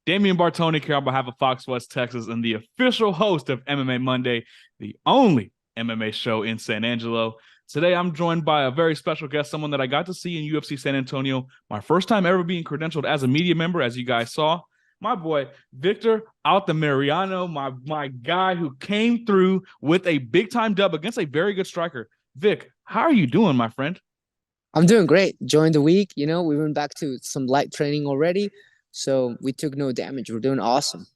Damien Bartonek here on behalf of Fox West Texas and the official host of MMA Monday, the only MMA show in San Angelo. Today, I'm joined by a very special guest, someone that I got to see in UFC San Antonio, my first time ever being credentialed as a media member, as you guys saw. My boy, Victor Altamirano, my guy who came through with a big-time dub against a very good striker. Vic, how are you doing, my friend? I'm doing great. Joined the week, we went back to some light training already, so we took no damage. We're doing awesome.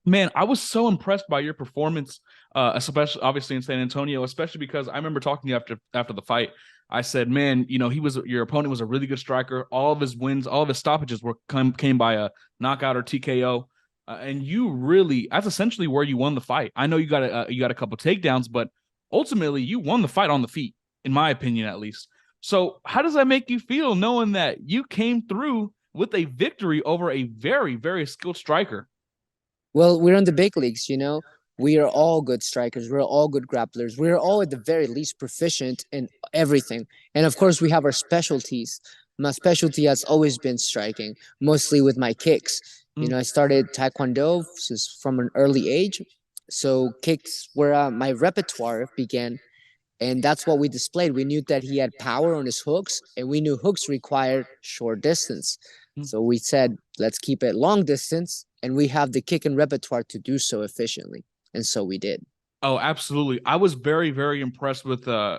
Man, I was so impressed by your performance, especially obviously in San Antonio, especially because I remember talking to you after the fight. I said, man, your opponent was a really good striker. All of his wins, all of his stoppages came by a knockout or TKO, and you really that's essentially where you won the fight. I know you got a couple takedowns, but ultimately you won the fight on the feet, in my opinion, at least. So, how does that make you feel knowing that you came through with a victory over a very, very skilled striker? Well, we're in the big leagues. We are all good strikers. We're all good grapplers. We're all at the very least proficient in everything. And of course, we have our specialties. My specialty has always been striking, mostly with my kicks. I started Taekwondo from an early age. So kicks were my repertoire began. And that's what we displayed. We knew that he had power on his hooks, and we knew hooks required short distance. So we said, let's keep it long distance, and we have the kick and repertoire to do so efficiently. And so we did. Oh, absolutely. I was very, very impressed with I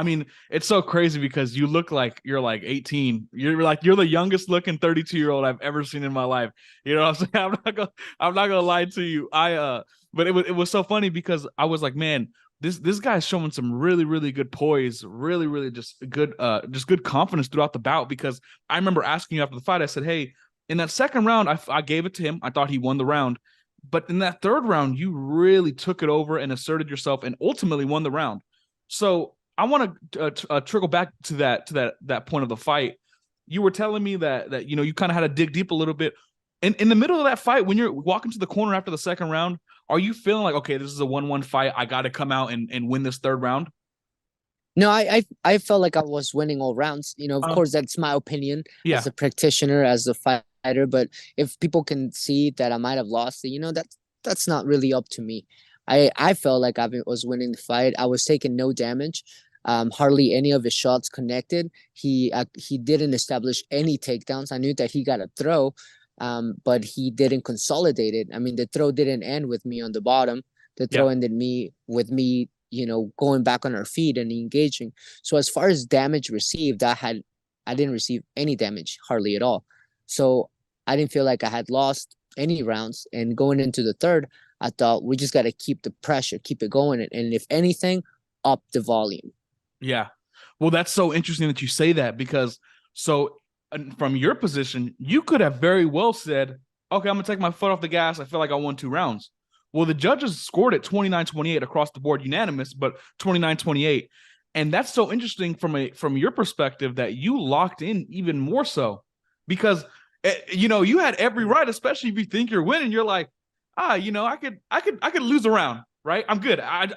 mean, it's so crazy because you look like you're like 18. You're the youngest looking 32-year-old I've ever seen in my life. You know what I'm saying? I'm not gonna lie to you. But it was so funny because I was like, man, this guy's showing some really, really good poise, really, really just good confidence throughout the bout. Because I remember asking you after the fight, I said, hey, in that second round, I gave it to him. I thought he won the round. But in that third round, you really took it over and asserted yourself and ultimately won the round. So I want to trickle back to that point of the fight. You were telling me that you kind of had to dig deep a little bit. In the middle of that fight, when you're walking to the corner after the second round, are you feeling like, okay, this is a 1-1 fight, I got to come out and win this third round? No, I felt like I was winning all rounds. Of course, that's my opinion Yeah. as a practitioner, as a fighter. But if people can see that I might have lost it, that's not really up to me. I felt like was winning the fight. I was taking no damage. Hardly any of his shots connected. He didn't establish any takedowns. I knew that he got a throw, but he didn't consolidate it. I mean, the throw didn't end with me on the bottom. The Yeah. throw ended with me going back on our feet and engaging. So as far as damage received, I didn't receive any damage, hardly at all. So I didn't feel like I had lost any rounds. And going into the third, I thought we just got to keep the pressure, keep it going. And if anything, up the volume. Yeah. Well, that's so interesting that you say that because from your position, you could have very well said, okay, I'm going to take my foot off the gas. I feel like I won 2 rounds. Well, the judges scored it 29-28 across the board, unanimous, but 29-28. And that's so interesting from your perspective that you locked in even more so because you had every right, especially if you think you're winning. You're like, I could lose a round, right? I'm good. I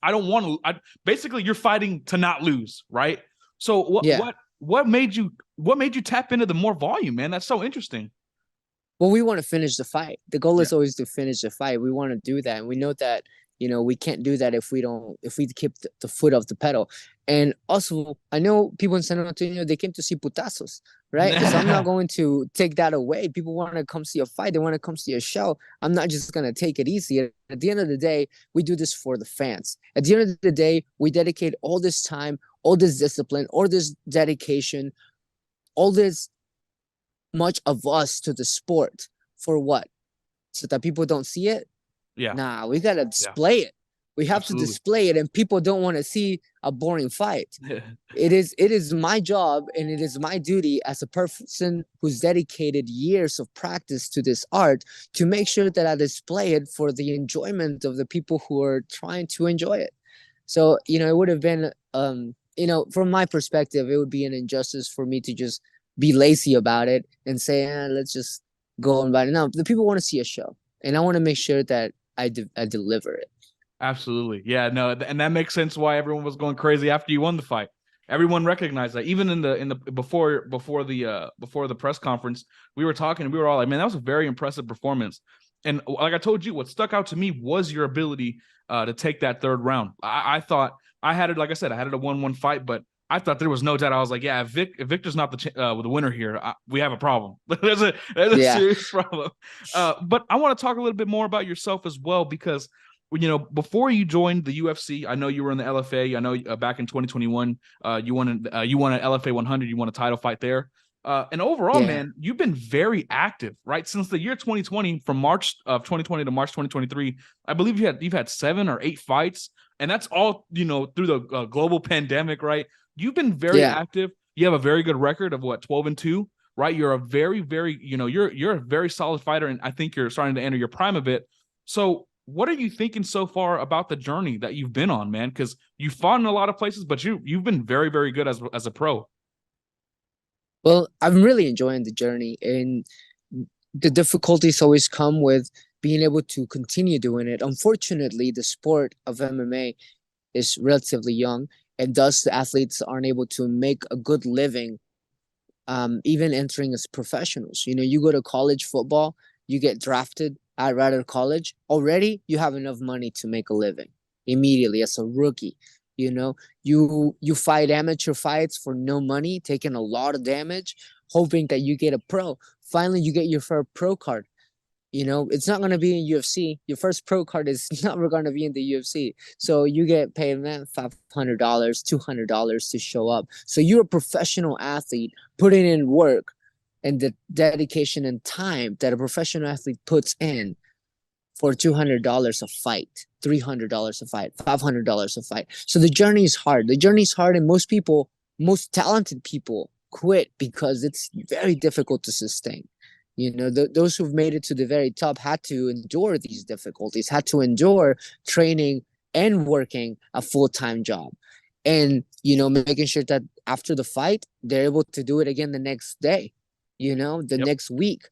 don't want to. Basically, you're fighting to not lose, right? So Yeah. what made you tap into the more volume, man? That's so interesting. Well, we want to finish the fight. The goal Yeah. is always to finish the fight. We want to do that. And we know that, we can't do that if we keep the foot off the pedal. And also, I know people in San Antonio, they came to see putazos, right? So I'm not going to take that away. People want to come see a fight. They want to come see a show. I'm not just going to take it easy. At the end of the day, we do this for the fans. At the end of the day, we dedicate all this time, all this discipline, all this dedication, all this much of us to the sport for what? So that people don't see it? Yeah. Nah, we gotta Yeah. display it. We have to Absolutely. display it, and people don't want to see a boring fight. It is my job and it is my duty as a person who's dedicated years of practice to this art to make sure that I display it for the enjoyment of the people who are trying to enjoy it. So, it would have been from my perspective, it would be an injustice for me to just be lazy about it and say, let's just go on by it. No, the people want to see a show, and I want to make sure that I deliver it. Absolutely. Yeah, no, and that makes sense why everyone was going crazy after you won the fight. Everyone recognized that. Even in the before the press conference, we were talking and we were all like, man, that was a very impressive performance. And like I told you, what stuck out to me was your ability to take that third round. I thought I had it, like I said, I had it a 1-1 fight, but I thought there was no doubt. I was like, yeah, if Victor's not the winner here, we have a problem. There's a Yeah, serious problem. But I want to talk a little bit more about yourself as well, because before you joined the UFC, I know you were in the LFA. I know back in 2021, you won an LFA 100. You won a title fight there. And overall, yeah. man, you've been very active, right? Since the year 2020, from March of 2020 to March 2023, I believe you've had 7 or 8 fights, and that's all through the global pandemic, right? You've been very Yeah. active. You have a very good record of 12-2, right? You're a very, very, you're a very solid fighter, and I think you're starting to enter your prime a bit. So, what are you thinking so far about the journey that you've been on, man? Because you've fought in a lot of places, but you've been very, very good as a pro. Well, I'm really enjoying the journey, and the difficulties always come with being able to continue doing it. Unfortunately, the sport of MMA is relatively young, and thus the athletes aren't able to make a good living, even entering as professionals. You go to college football, you get drafted at rather college, already you have enough money to make a living immediately as a rookie. You fight amateur fights for no money, taking a lot of damage, hoping that you get a pro. Finally, you get your first pro card. It's not going to be in UFC. Your first pro card is never going to be in the UFC. So you get paid, man, $500, $200 to show up. So you're a professional athlete putting in work and the dedication and time that a professional athlete puts in for $200 a fight, $300 a fight, $500 a fight. So the journey is hard. The journey is hard, and most talented people quit because it's very difficult to sustain. Those who've made it to the very top had to endure these difficulties, had to endure training and working a full-time job, and making sure that after the fight they're able to do it again the next day, the Yep. next week.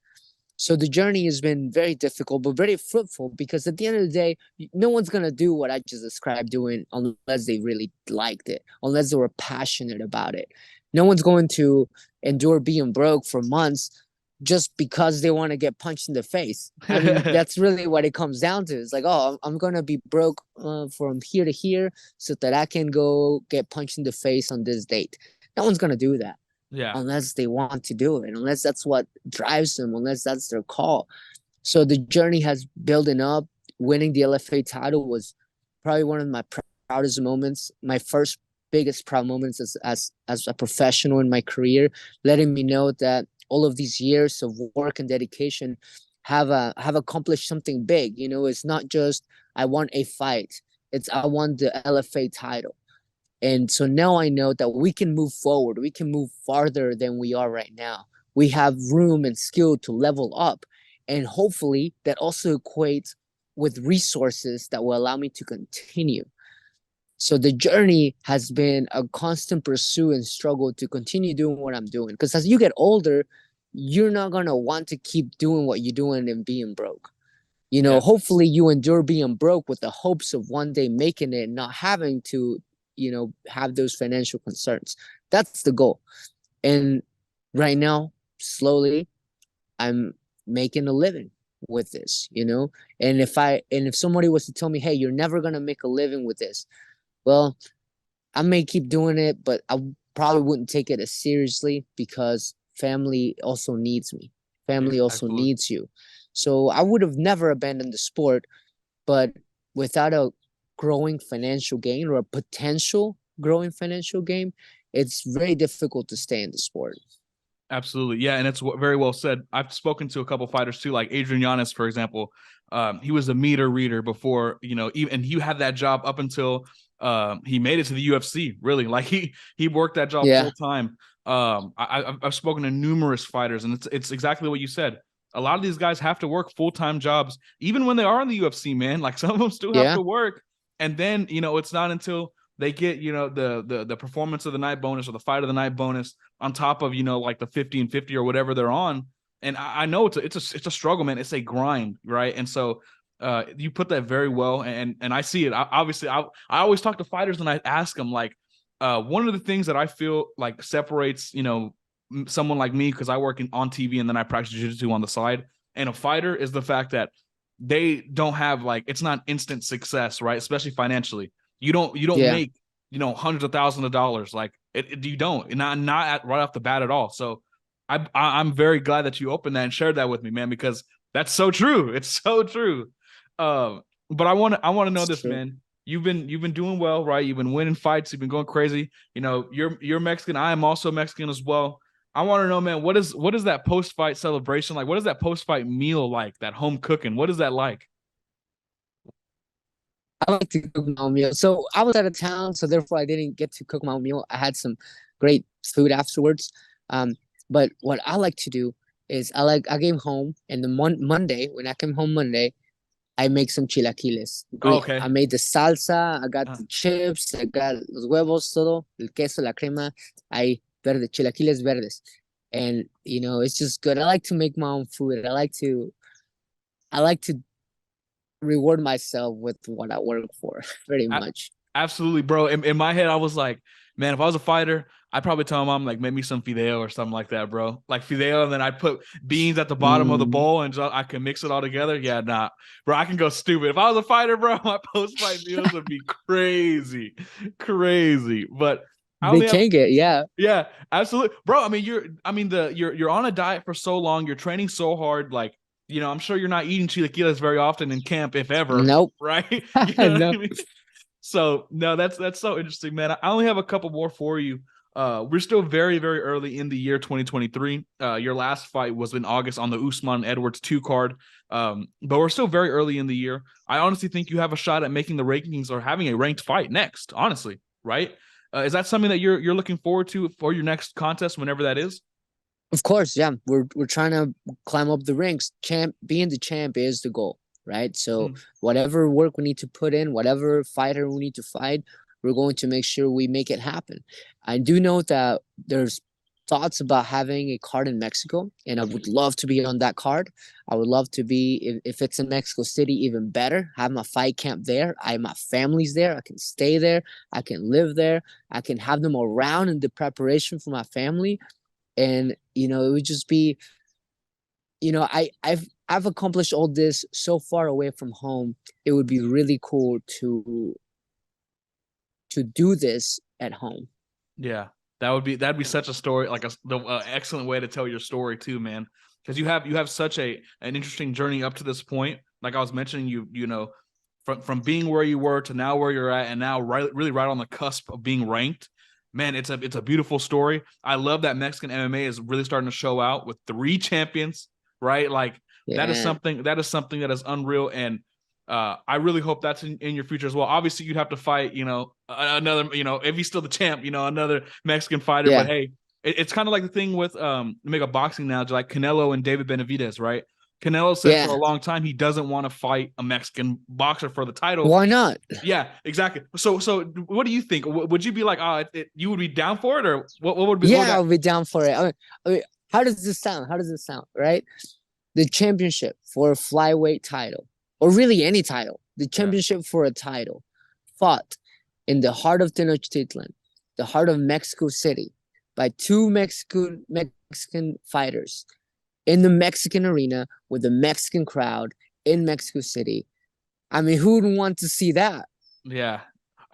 So the journey has been very difficult, but very fruitful, because at the end of the day, no one's going to do what I just described doing unless they really liked it, unless they were passionate about it. No one's going to endure being broke for months just because they want to get punched in the face. I mean, that's really what it comes down to. It's like, oh, I'm going to be broke from here to here so that I can go get punched in the face on this date. No one's going to do that Yeah. unless they want to do it, unless that's what drives them, unless that's their call. So the journey has building up. Winning the LFA title was probably one of my proudest moments, my first biggest proud moments as a professional in my career, letting me know that all of these years of work and dedication have accomplished something big. It's not just I won a fight, it's I won the LFA title. And so now I know that we can move forward. We can move farther than we are right now. We have room and skill to level up. And hopefully that also equates with resources that will allow me to continue. So the journey has been a constant pursuit and struggle to continue doing what I'm doing. Because as you get older, you're not going to want to keep doing what you're doing and being broke. Yeah. Hopefully you endure being broke with the hopes of one day making it and not having to have those financial concerns. That's the goal. And right now, slowly, I'm making a living with this. And if somebody was to tell me, hey, you're never gonna make a living with this, well, I may keep doing it, but I probably wouldn't take it as seriously, because family also needs me. Family also Absolutely. needs you. So I would have never abandoned the sport, but without a growing financial gain, or a potential growing financial gain, it's very difficult to stay in the sport. Absolutely. Yeah. And it's very well said. I've spoken to a couple fighters too, like Adrian Yanez, for example. He was a meter reader before, and he had that job up until he made it to the UFC, really. Like he worked that job Yeah. full time. I've spoken to numerous fighters, and it's exactly what you said. A lot of these guys have to work full-time jobs, even when they are in the UFC, man. Like some of them still have Yeah. to work. And then, it's not until they get, the performance of the night bonus or the fight of the night bonus on top of, like the 50 and 50 or whatever they're on. And I know it's a struggle, man. It's a grind, right? And so you put that very well, and I see it. Obviously, I always talk to fighters and I ask them, like, one of the things that I feel like separates, someone like me, because I work on TV and then I practice jiu-jitsu on the side, and a fighter is the fact that they don't have like, it's not instant success, right? Especially financially. You don't Yeah. make, hundreds of thousands of dollars. Like you don't, not right off the bat at all. So I'm very glad that you opened that and shared that with me, man, because that's so true. It's so true. But I want to know It's this, true. man. You've been doing well, right? You've been winning fights. You've been going crazy. You're Mexican. I am also Mexican as well. I want to know, man, what is that post fight celebration like? What is that post fight meal like? That home cooking? What is that like? I like to cook my own meal. So I was out of town, so therefore I didn't get to cook my own meal. I had some great food afterwards. Um, but what I like to do is I came home and the Monday when I came home Monday, I make some chilaquiles. Oh, Great. I okay. made the salsa. I got Uh, the chips. I got los huevos, todo, el queso, la crema. I verde chilaquiles verdes, and it's just good. I like to make my own food. I like to reward myself with what I work for, pretty I, much. Absolutely, bro. In my head, I was like, man, if I was a fighter, I'd probably tell mom like make me some fideo or something like that, bro. Like fideo, and then I put beans at the bottom of the Mm, bowl and I can mix it all together. Yeah, nah, bro. I can go stupid. If I was a fighter, bro, my post fight meals would be crazy, crazy. But I they only have can get, yeah. yeah, absolutely, bro. You're on a diet for so long. You're training so hard. Like, I'm sure you're not eating chilaquiles very often in camp, if ever, Nope. right? You know what No. I mean? So no, that's so interesting, man. I only have a couple more for you. We're still very, very early in the year 2023. Your last fight was in August on the Usman Edwards 2 card. But we're still very early in the year. I honestly think you have a shot at making the rankings or having a ranked fight next, honestly, right? Is that something that you're looking forward to for your next contest, whenever that is? Of course, yeah. We're trying to climb up the ranks. Being the champ is the goal, right? So Mm. whatever work we need to put in, whatever fighter we need to fight, we're going to make sure we make it happen. I do know that there's thoughts about having a card in Mexico, and I would love to be on that card. I would love to be, if it's in Mexico City, even better. Have my fight camp there. My family's there. I can stay there. I can live there. I can have them around in the preparation for my family, and it would just be, I've accomplished all this so far away from home. It would be really cool to do this at home. Yeah, that'd be such a story, like the excellent way to tell your story too, man. Because you have such an interesting journey up to this point. Like I was mentioning, from being where you were to now where you're at, and now really right on the cusp of being ranked. Man, it's a beautiful story. I love that Mexican MMA is really starting to show out with 3 champions, right? Like Yeah. that is something that is unreal, and I really hope that's in your future as well. Obviously, you'd have to fight, another, if he's still the champ, another Mexican fighter. But Yeah. hey, it's kind of like the thing with to make a boxing analogy, like Canelo and David Benavidez, right? Canelo said for a Yeah. long time he doesn't want to fight a Mexican boxer for the title. Why not? Yeah, exactly. So what do you think? Would you be like, you would be down for it, or what would be what would Yeah, that? I'll be down for it. I mean, how does this sound? How does this sound? Right? The championship for a flyweight title, or really any title, the Yeah, championship for a title, fought in the heart of Tenochtitlan, the heart of Mexico City, by two Mexican fighters in the Mexican arena with the Mexican crowd in Mexico City. I mean, who would want to see that? yeah.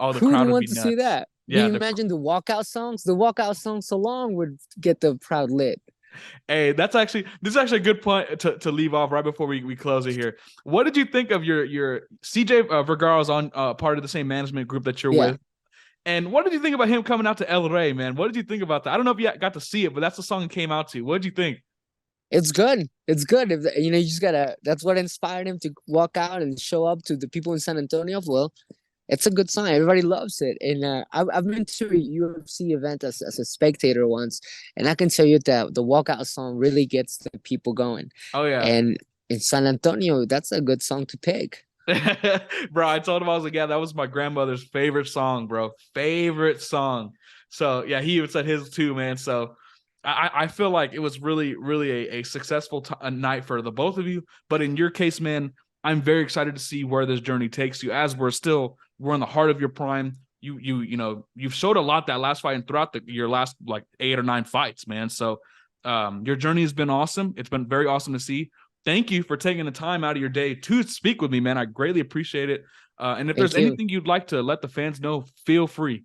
Oh, the Who would crowd would want be to see nuts. that? Can Yeah, you imagine the walkout songs? The walkout songs alone would get the crowd lit. Hey, this is actually a good point to leave off right before we close it here. What did you think of your CJ Vergara's on part of the same management group that you're Yeah, with? And what did you think about him coming out to El Rey, man? What did you think about that? I don't know if you got to see it, but that's the song he came out to. What did you think? it's good. It's good. If you just gotta. That's what inspired him to walk out and show up to the people in San Antonio. Well, it's a good sign. Everybody loves it. And I've been to a UFC event as a spectator once, and I can tell you that the walkout song really gets the people going. Oh yeah. And in San Antonio, that's a good song to pick. Bro, I told him, I was like, yeah, that was my grandmother's favorite song, bro. Favorite song. So yeah, he even said his too, man. So I feel like it was really, really a successful a night for the both of you. But in your case, man, I'm very excited to see where this journey takes you, as we're in the heart of your prime. you've showed a lot that last fight and throughout your last like 8 or 9 fights, man. So your journey has been awesome. It's been very awesome to see. Thank you for taking the time out of your day to speak with me, man. I greatly appreciate it. And if there's Thank you. anything you'd like to let the fans know, feel free.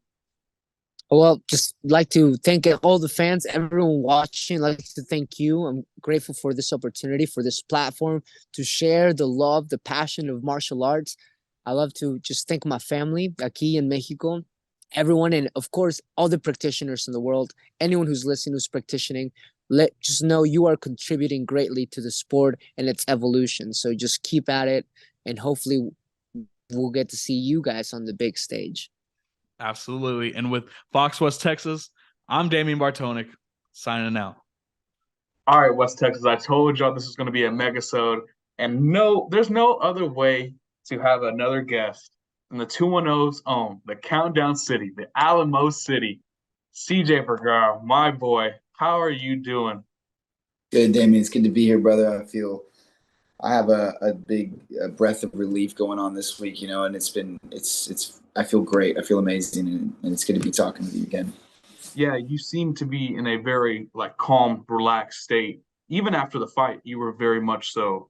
Well, just like to thank all the fans, everyone watching. I'd like to thank you. I'm grateful for this opportunity, for this platform to share the love, the passion of martial arts. I love to just thank my family aquí in Mexico, everyone, and of course, all the practitioners in the world. Anyone who's listening, who's practicing, just know you are contributing greatly to the sport and its evolution. So just keep at it, and hopefully, we'll get to see you guys on the big stage. Absolutely. And with Fox West Texas, I'm Damien Bartonek, signing out. All right, West Texas, I told y'all this is going to be a megasode, and no, there's no other way to have another guest than the 210's own, the Countdown City, the Alamo City. CJ Vergara, my boy, how are you doing? Good, Damien. It's good to be here, brother. I have a big breath of relief going on this week, and I feel great. I feel amazing, and it's good to be talking with you again. Yeah, you seem to be in a very like calm, relaxed state. Even after the fight, you were very much so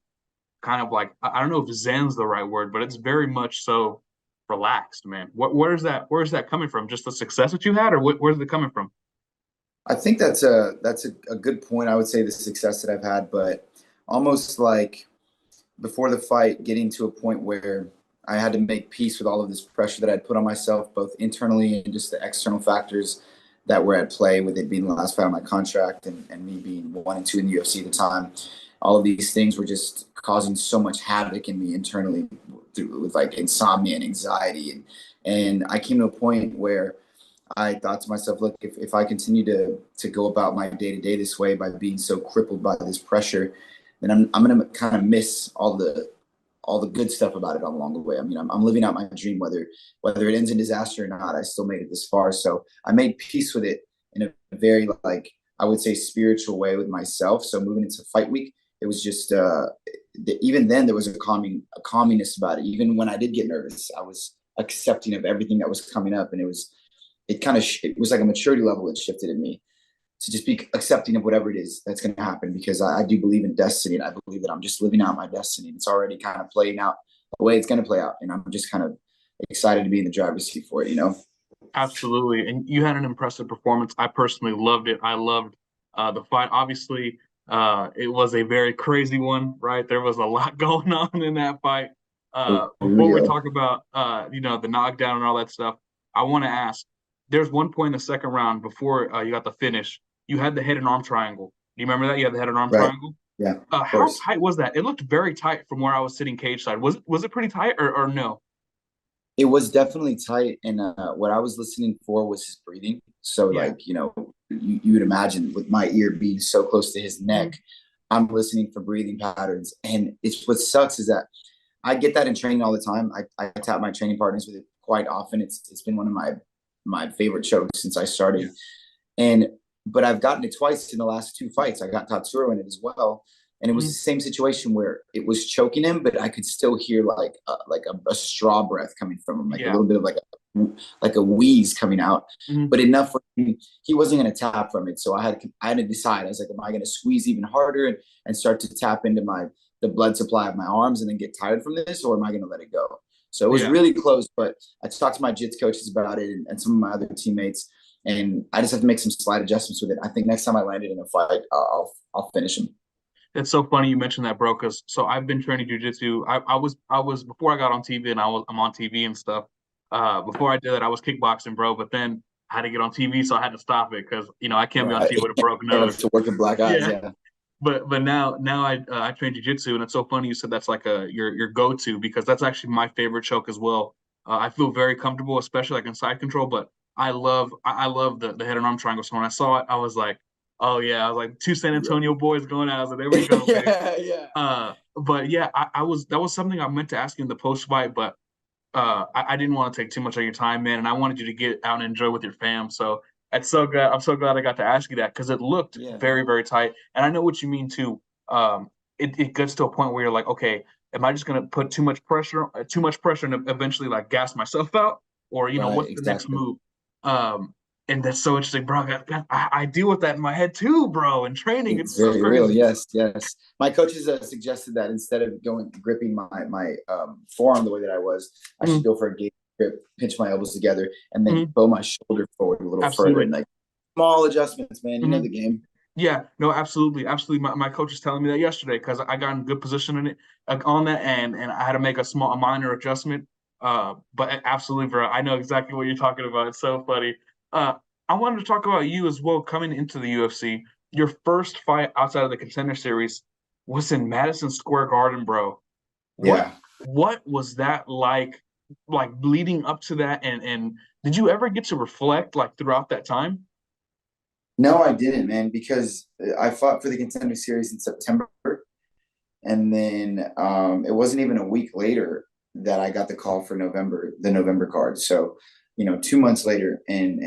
kind of like, I don't know if zen's the right word, but it's very much so relaxed, man. Where's that coming from? Just the success that you had, or where's it coming from? I think that's a good point. I would say the success that I've had, but almost like before the fight, getting to a point where I had to make peace with all of this pressure that I'd put on myself, both internally and just the external factors that were at play, with it being the last fight on my contract and me being 1-2 in the UFC at the time. All of these things were just causing so much havoc in me internally with like insomnia and anxiety. And I came to a point where I thought to myself, look, if I continue to go about my day to day this way by being so crippled by this pressure, then I'm going to kind of miss all the good stuff about it along the way. I mean, I'm living out my dream, whether it ends in disaster or not. I still made it this far, so I made peace with it in a very, like, I would say, spiritual way with myself. So moving into fight week, it was just even then there was a calminess about it. Even when I did get nervous, I was accepting of everything that was coming up, and it was like a maturity level that shifted in me to just be accepting of whatever it is that's going to happen, because I do believe in destiny, and I believe that I'm just living out my destiny, and it's already kind of playing out the way it's going to play out, and I'm just kind of excited to be in the driver's seat for it, Absolutely. And you had an impressive performance. I personally loved it. I loved the fight. Obviously, it was a very crazy one, right? There was a lot going on in that fight. Before we talk about the knockdown and all that stuff, I want to ask, there's one point in the second round before you got the finish, you had the head and arm triangle. Do you remember that? You had the head and arm triangle? Yeah. How tight was that? It looked very tight from where I was sitting cage side. Was it pretty tight or no? It was definitely tight, and what I was listening for was his breathing. So, you would imagine with my ear being so close to his neck, I'm listening for breathing patterns. And it's what sucks is that I get that in training all the time. I tap my training partners with it quite often. It's been one of my favorite chokes since I started. But I've gotten it twice in the last 2 fights. I got Tatsuro in it as well. And it was the same situation where it was choking him, but I could still hear like a straw breath coming from him, like a little bit of like a wheeze coming out, but enough for him. He wasn't going to tap from it. So I had to decide. I was like, am I going to squeeze even harder and start to tap into the blood supply of my arms and then get tired from this, or am I going to let it go? So it was really close, but I talked to my jiu-jitsu coaches about it and some of my other teammates, and I just have to make some slight adjustments with it. I think next time I land it in a fight, I'll finish him. It's so funny you mentioned that, bro, because so I've been training jiu-jitsu. I was before I got on TV, and I'm on TV and stuff. Before I did that, I was kickboxing, bro, but then I had to get on TV, so I had to stop it because I can't be on TV with a broken nose. To work with black eyes, yeah. But now I train jiu-jitsu, and it's so funny you said that's like your go-to, because that's actually my favorite choke as well. I feel very comfortable, especially like in side control, but I love the head and arm triangle. So when I saw it, I was like, oh yeah, I was like, 2 San Antonio boys going out. I was like, there we go, yeah. But yeah, that was something I meant to ask you in the post fight, but I didn't want to take too much of your time, man, and I wanted you to get out and enjoy with your fam. So it's so good. I'm so glad I got to ask you that, because it looked very, very tight, and I know what you mean too. It gets to a point where you're like, okay, am I just gonna put too much pressure, and eventually like gas myself out, or Right, what's the next exactly. move. And that's so interesting, bro. I deal with that in my head too, bro. In training, it's It's so very real. crazy. Yes, yes. My coaches suggested that instead of gripping my forearm the way that I was, I Mm, should go for a gate grip, pinch my elbows together, and then mm, bow my shoulder forward a little further, absolutely. and like small adjustments, man. You know Mm. the game. Yeah, no, absolutely, absolutely. My coach was telling me that yesterday because I got in good position in it on that, and I had to make a minor adjustment. But absolutely, bro, I know exactly what you're talking about. It's so funny. Uh, I wanted to talk about you as well coming into the UFC. Your first fight outside of the Contender Series was in Madison Square Garden, bro. What Yeah. what was that like leading up to that, and did you ever get to reflect like throughout that time? No, I didn't, man, because I fought for the Contender Series in September, and then it wasn't even a week later that I got the call for the November card. So, 2 months later, and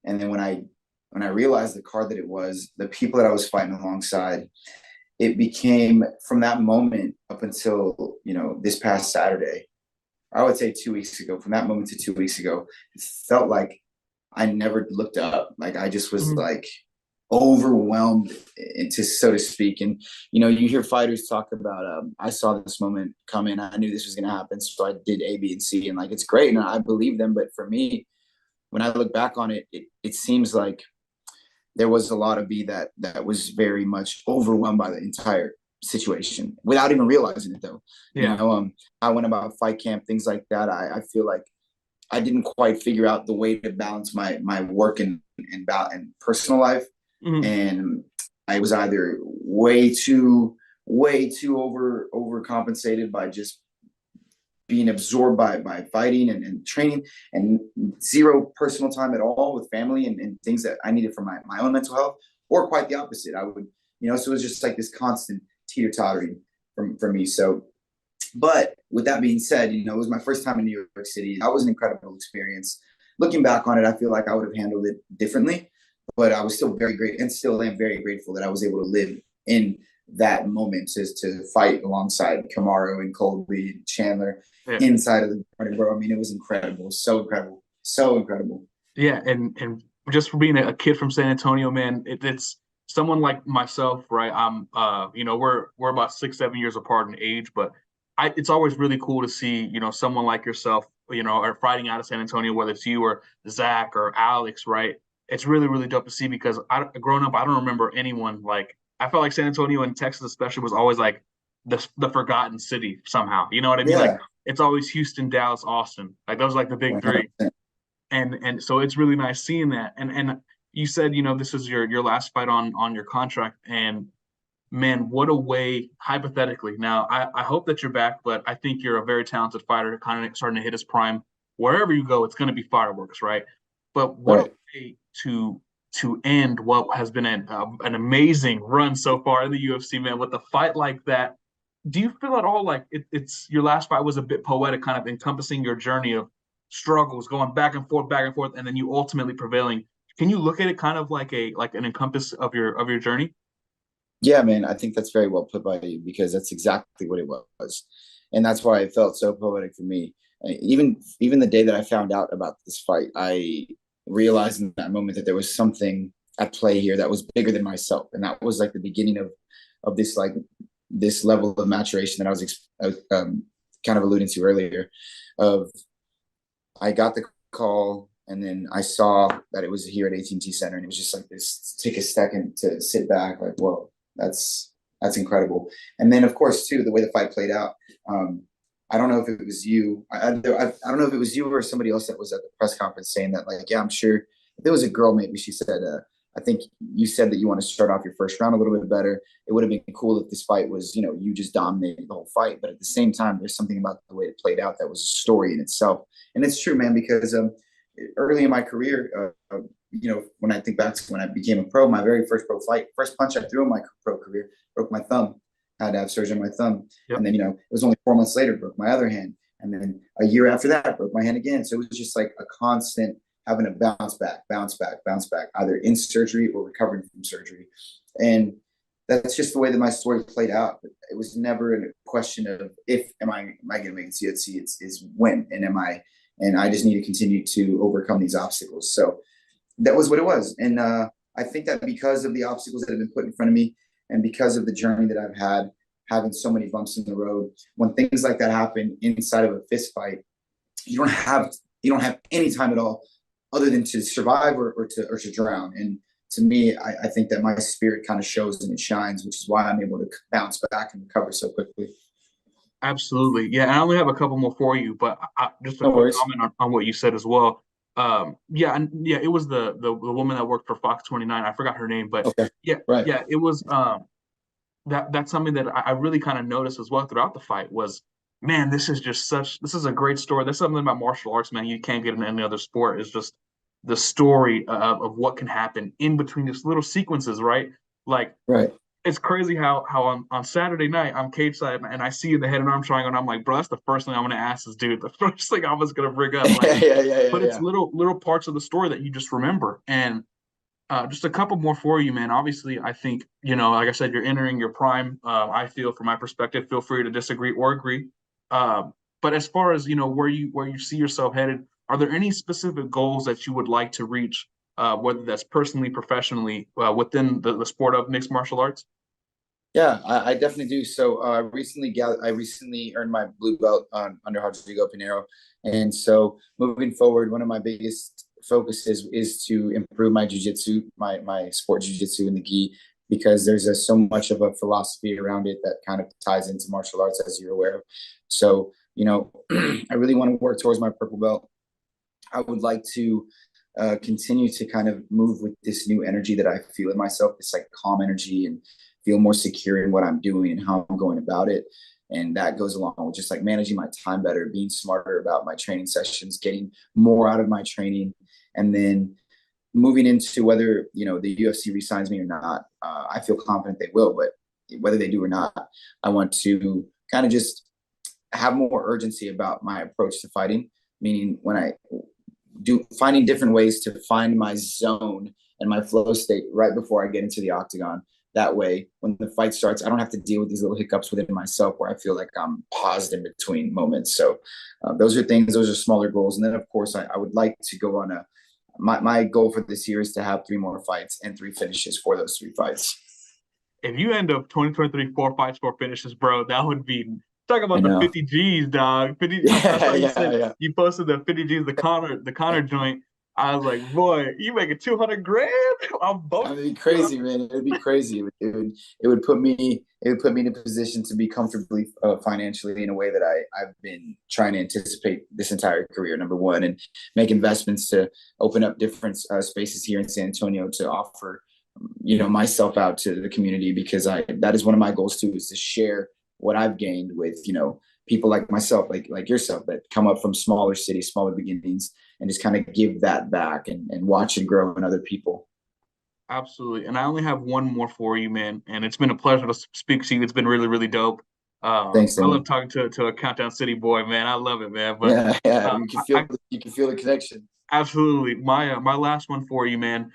then when I realized the card that it was, the people that I was fighting alongside, it became from that moment up until this past Saturday. I would say 2 weeks ago. From that moment to 2 weeks ago, it felt like I never looked up. Like I just was Mhm. like overwhelmed, so to speak. And you hear fighters talk about, I saw this moment coming. I knew this was going to happen, so I did A, B, and C. And like it's great, and I believe them. But for me, when I look back on it, it seems like there was a lot of me that was very much overwhelmed by the entire situation without even realizing it, though. Yeah. I went about fight camp, things like that. I feel like I didn't quite figure out the way to balance my work and personal life, Mhm. and I was either way too overcompensated by just being absorbed by fighting and training, and zero personal time at all with family and things that I needed for my own mental health, or quite the opposite. I would, so it was just like this constant teeter tottering for me. So, but with that being said, it was my first time in New York City. That was an incredible experience. Looking back on it, I feel like I would have handled it differently, but I was still very great and still am very grateful that I was able to live in that moment to fight alongside Kamaru and Colby and Chandler Yeah. inside of the garden, bro. I mean, it was incredible, so incredible, so incredible. Yeah, and just for being a kid from San Antonio, man, it's someone like myself, right? I'm we're about 6, 7 years apart in age, but it's always really cool to see, someone like yourself, are fighting out of San Antonio, whether it's you or Zach or Alex, right? It's really, really dope to see because growing up, I don't remember anyone like I felt like San Antonio and Texas especially was always like the forgotten city somehow. You know what I mean? Like Yeah, it's always Houston, Dallas, Austin. Like those are like the big three, 100%. and so it's really nice seeing that. And you said this is your last fight on your contract, and man, what a way hypothetically. Now I hope that you're back, but I think you're a very talented fighter, kind of starting to hit his prime. Wherever you go, it's going to be fireworks, right? But what a Right. way to end what has been an amazing run so far in the UFC, man. With a fight like that, do you feel at all like it's your last fight was a bit poetic, kind of encompassing your journey of struggles, going back and forth, and then you ultimately prevailing? Can you look at it kind of like an encompass of your journey? Yeah, man, I think that's very well put by you, because that's exactly what it was, and that's why it felt so poetic for me. Even the day that I found out about this fight, I realized in that moment that there was something at play here that was bigger than myself, and that was like the beginning of this, like, this level of maturation that I was kind of alluding to earlier. Of I got the call, and then I saw that it was here at AT&T Center, and it was just like this. Take a second to sit back, like, whoa, that's incredible. And then, of course, too, the way the fight played out. Um, I don't know if it was you. I don't know if it was you or somebody else that was at the press conference saying that, like, yeah, I'm sure if it was a girl, maybe she said, I think you said that you want to start off your first round a little bit better. It would have been cool if this fight was, you just dominated the whole fight. But at the same time, there's something about the way it played out that was a story in itself. And it's true, man, because early in my career, when I think back to when I became a pro, my very first pro fight, first punch I threw in my pro career, broke my thumb. Had to have surgery on my thumb. Yep. And then, it was only 4 months later, broke my other hand. And then a year after that, broke my hand again. So it was just like a constant having to bounce back, either in surgery or recovering from surgery. And that's just the way that my story played out. It was never a question of if am I going to make it to UFC. It's when, and and I just need to continue to overcome these obstacles. So that was what it was. And I think that because of the obstacles that have been put in front of me and because of the journey that I've had, having so many bumps in the road, when things like that happen inside of a fist fight, you don't have any time at all other than to survive or to drown. And to me, I think that my spirit kind of shows and it shines, which is why I'm able to bounce back and recover so quickly. Absolutely. Yeah, I only have a couple more for you, but just a No quick worries. comment on what you said as well. Yeah, it was the woman that worked for Fox 29. I forgot her name, but Okay. yeah, Right. yeah, it was that's something that I really kind of noticed as well throughout the fight was, man, this is a great story. There's something about martial arts, man, you can't get in any other sport. It's just the story of what can happen in between these little sequences, right? Like, Right. it's crazy how on Saturday night I'm cage side and I see you in the head and arm triangle and I'm like, bro, that's the first thing I'm gonna ask this dude. The first thing I was gonna bring up, like, but it's little parts of the story that you just remember. And just a couple more for you, man. Obviously, I think, like I said, you're entering your prime. I feel, from my perspective, feel free to disagree or agree. But as far as where you see yourself headed, are there any specific goals that you would like to reach, whether that's personally, professionally, within the sport of mixed martial arts? Yeah, I definitely do. So I recently earned my blue belt under Rodrigo Pinheiro, and so moving forward, one of my biggest focuses is to improve my jujitsu, my sport jujitsu in the gi, because there's so much of a philosophy around it that kind of ties into martial arts, as you're aware of. So I really want to work towards my purple belt. I would like to continue to kind of move with this new energy that I feel in myself, this like calm energy, and feel more secure in what I'm doing and how I'm going about it. And that goes along with just like managing my time better, being smarter about my training sessions, getting more out of my training, and then moving into whether the UFC resigns me or not. I feel confident they will, but whether they do or not, I want to kind of just have more urgency about my approach to fighting. Meaning, when I finding different ways to find my zone and my flow state right before I get into the octagon. That way, when the fight starts, I don't have to deal with these little hiccups within myself where I feel like I'm paused in between moments. So those are smaller goals. And then, of course, I would like to go on my goal for this year is to have 3 more fights and 3 finishes for those 3 fights. If you end up 2023 4 fights, 4 finishes, bro, that would be talk about the 50 G's, dog. 50. Yeah. You posted the 50 G's, the Connor joint. I was like, boy, you making 200 grand? It'd be crazy, man. It'd be crazy. It would put me in a position to be comfortably financially in a way that I've been trying to anticipate this entire career. Number one, and make investments to open up different spaces here in San Antonio to offer myself out to the community, because that is one of my goals too, is to share what I've gained with people like myself, like yourself, that come up from smaller cities, smaller beginnings, and just kind of give that back and watch it grow in other people. Absolutely. And I only have one more for you, man. And it's been a pleasure to speak to you. It's been really, really dope. Thanks, I Damien. love talking to a Countdown City boy, man. I love it, man. But yeah. You can feel the connection. Absolutely. My last one for you, man.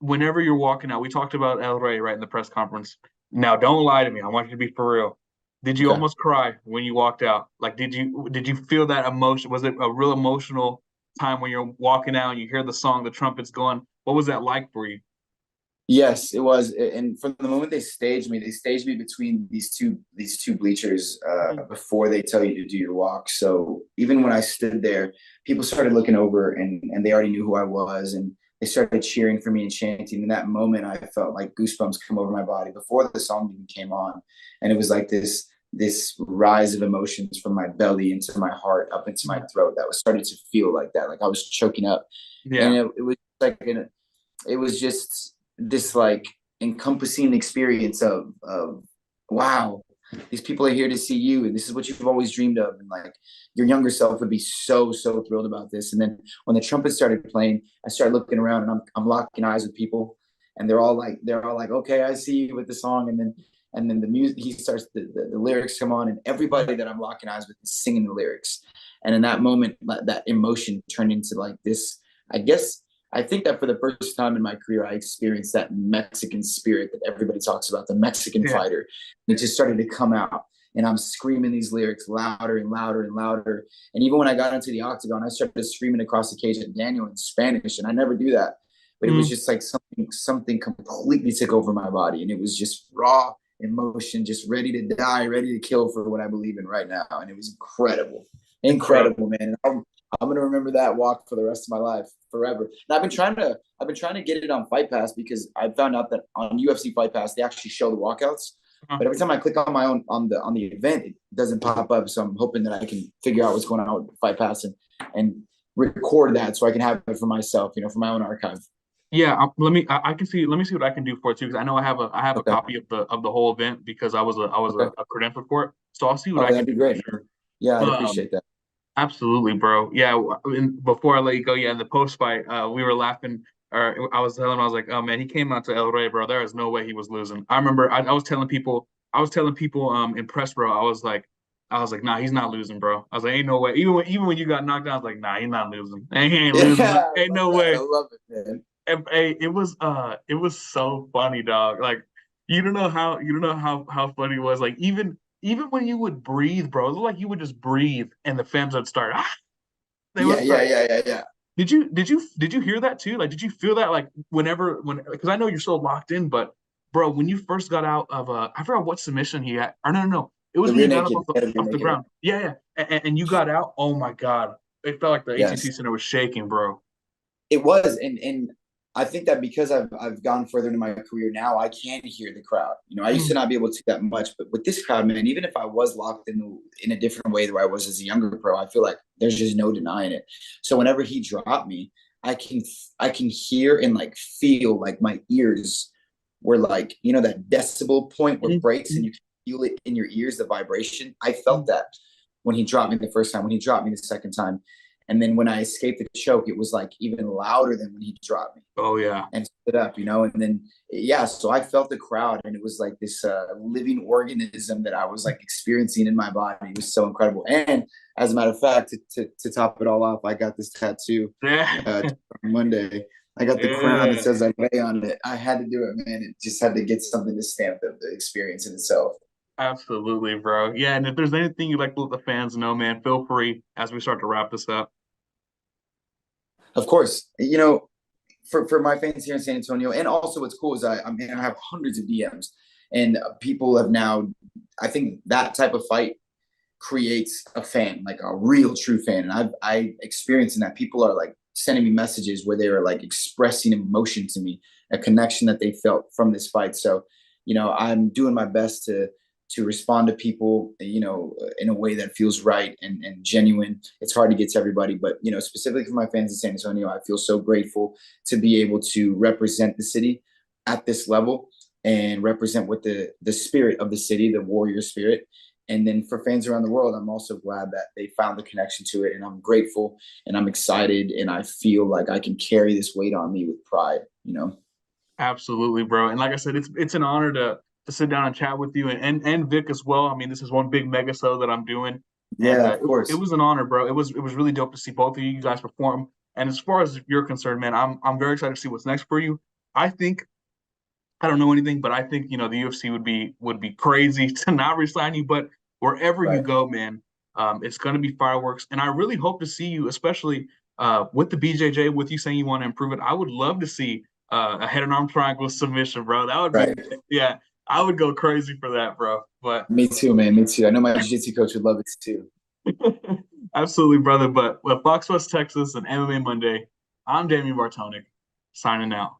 Whenever you're walking out, we talked about El Rey right in the press conference. Now, don't lie to me. I want you to be for real. Did you almost cry when you walked out? Like, did you feel that emotion? Was it a real emotional time when you're walking out and you hear the song, the trumpets going? What was that like for you? Yes, it was. And from the moment they staged me between these two bleachers before they tell you to do your walk. So even when I stood there, people started looking over and they already knew who I was, and they started cheering for me and chanting. In that moment, I felt like goosebumps come over my body before the song even came on. And it was like this rise of emotions from my belly into my heart, up into my throat, that was starting to feel like that. Like I was choking up. Yeah. And it was like, it was just this like encompassing experience of wow, these people are here to see you, and this is what you've always dreamed of, and like your younger self would be so thrilled about this. And then when the trumpet started playing, I started looking around, and I'm locking eyes with people, and they're all like, okay, I see you with the song. And then the music, the lyrics come on, and everybody that I'm locking eyes with is singing the lyrics. And in that moment, that emotion turned into like this, I think that for the first time in my career, I experienced that Mexican spirit that everybody talks about, the Mexican fighter. It just started to come out. and I'm screaming these lyrics louder and louder and louder. And even when I got into the octagon, I started screaming across the cage at Daniel in Spanish, and I never do that. But it was just like something completely took over my body, and it was just raw emotion, just ready to die, ready to kill for what I believe in right now. And it was incredible, man. And I'm gonna remember that walk for the rest of my life, forever. And I've been trying to get it on Fight Pass, because I found out that on UFC Fight Pass they actually show the walkouts. But every time I click on my own on the event, it doesn't pop up. So I'm hoping that I can figure out what's going on with Fight Pass and record that so I can have it for myself, for my own archive. Yeah, let me see what I can do for it too, because I know I have a copy of the whole event, because I was a credentialed for it. So I'll see what I can that'd do. be great. Sure. Yeah, I'd appreciate that. Absolutely, bro. Yeah, before I let you go, in the post fight, we were laughing. Or I was telling him, I was like, "Oh man, he came out to El Rey, bro. There is no way he was losing." I remember I was telling people, in press, bro. I was like, "Nah, he's not losing, bro." I was like, "Ain't no way." Even when you got knocked down, I was like, "Nah, he's not losing. He ain't losing. Ain't no way." I love it, man. Hey, it was so funny, dog. Like, you don't know how funny it was. Like, even when you would breathe, bro, it looked like you would just breathe and the fans would start. They would start. Yeah. Did you hear that too? Like, did you feel that, like, because I know you're so locked in, but bro, when you first got out of I forgot what submission he had. Or no, it was when you got up off the ground. Yeah. And you got out. Oh my God, it felt like the ATC center was shaking, bro. It was, and I think that because I've gone further into my career now, I can hear the crowd. I used to not be able to that much, but with this crowd, man, even if I was locked in a different way than I was as a younger pro, I feel like there's just no denying it. So whenever he dropped me, I can hear and like feel like my ears were like, that decibel point where it breaks and you can feel it in your ears, the vibration. I felt that when he dropped me the first time, when he dropped me the second time. And then when I escaped the choke, it was like even louder than when he dropped me. Oh, yeah. And stood up, and then, so I felt the crowd, and it was like this living organism that I was like experiencing in my body. It was so incredible. And as a matter of fact, to top it all off, I got this tattoo on Monday. I got the crown that says "LA" on it. I had to do it, man. It just had to get something to stamp the experience in itself. Absolutely, bro. Yeah, and if there's anything you'd like to let the fans know, man, feel free as we start to wrap this up. Of course, for my fans here in San Antonio, and also what's cool is I have hundreds of DMs, and people have now, I think that type of fight creates a fan, like a real true fan. And I experiencing that. People are like sending me messages where they are like expressing emotion to me, a connection that they felt from this fight. So, I'm doing my best to respond to people, in a way that feels right and genuine. It's hard to get to everybody, but, specifically for my fans in San Antonio, I feel so grateful to be able to represent the city at this level and represent with the spirit of the city, the warrior spirit. And then for fans around the world, I'm also glad that they found the connection to it. And I'm grateful and I'm excited. And I feel like I can carry this weight on me with pride, Absolutely, bro. And like I said, it's an honor to sit down and chat with you and Vic as well. I mean, this is one big mega show that I'm doing. Yeah, and, of course. It was an honor, bro. It was really dope to see both of you guys perform. And as far as you're concerned, man, I'm very excited to see what's next for you. I don't know anything, but I think, the UFC would be crazy to not resign you. But wherever you go, man, it's going to be fireworks. And I really hope to see you, especially with the BJJ, with you saying you want to improve it. I would love to see a head and arm triangle submission, bro. That would be, I would go crazy for that, bro. But me too, man. Me too. I know my jiu-jitsu coach would love it too. Absolutely, brother. But with Fox West Texas and MMA Monday, I'm Damien Bartonek, signing out.